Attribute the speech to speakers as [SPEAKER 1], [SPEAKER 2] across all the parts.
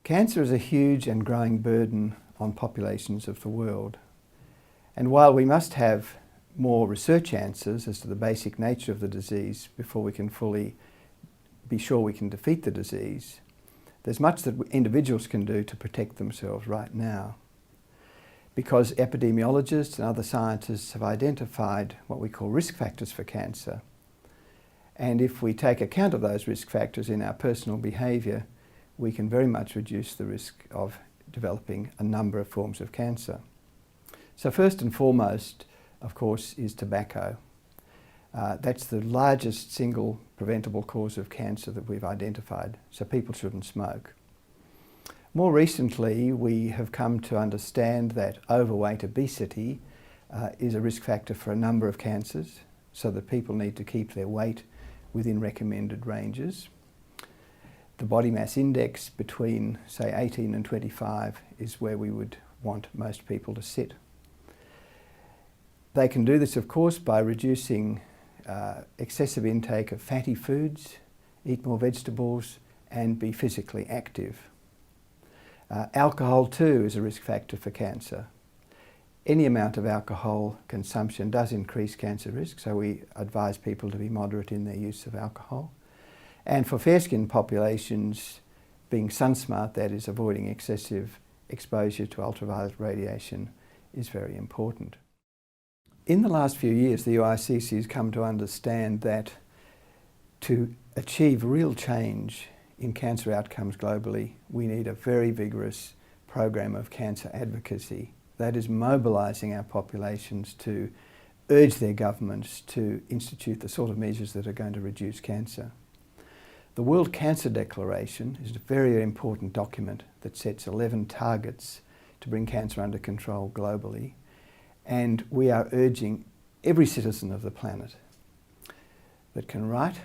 [SPEAKER 1] Cancer is a huge and growing burden on populations of the world. And while we must have more research answers as to the basic nature of the disease before we can fully be sure we can defeat the disease, there's much that individuals can do to protect themselves right now. Because epidemiologists and other scientists have identified what we call risk factors for cancer. And if we take account of those risk factors in our personal behaviour, we can very much reduce the risk of developing a number of forms of cancer. So first and foremost, of course, is tobacco. That's the largest single preventable cause of cancer that we've identified, so people shouldn't smoke. More recently, we have come to understand that overweight obesity is a risk factor for a number of cancers, so that people need to keep their weight within recommended ranges. The body mass index between, say, 18 and 25 is where we would want most people to sit. They can do this, of course, by reducing excessive intake of fatty foods, eat more vegetables, and be physically active. Alcohol too is a risk factor for cancer. Any amount of alcohol consumption does increase cancer risk, so we advise people to be moderate in their use of alcohol. And for fair-skinned populations, being sun-smart, that is avoiding excessive exposure to ultraviolet radiation, is very important. In the last few years, the UICC has come to understand that to achieve real change in cancer outcomes globally, we need a very vigorous program of cancer advocacy. That is mobilising our populations to urge their governments to institute the sort of measures that are going to reduce cancer. The World Cancer Declaration is a very important document that sets 11 targets to bring cancer under control globally, and we are urging every citizen of the planet that can write,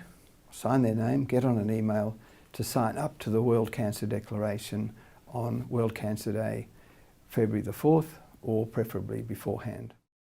[SPEAKER 1] sign their name, get on an email to sign up to the World Cancer Declaration on World Cancer Day, February the 4th, or preferably beforehand.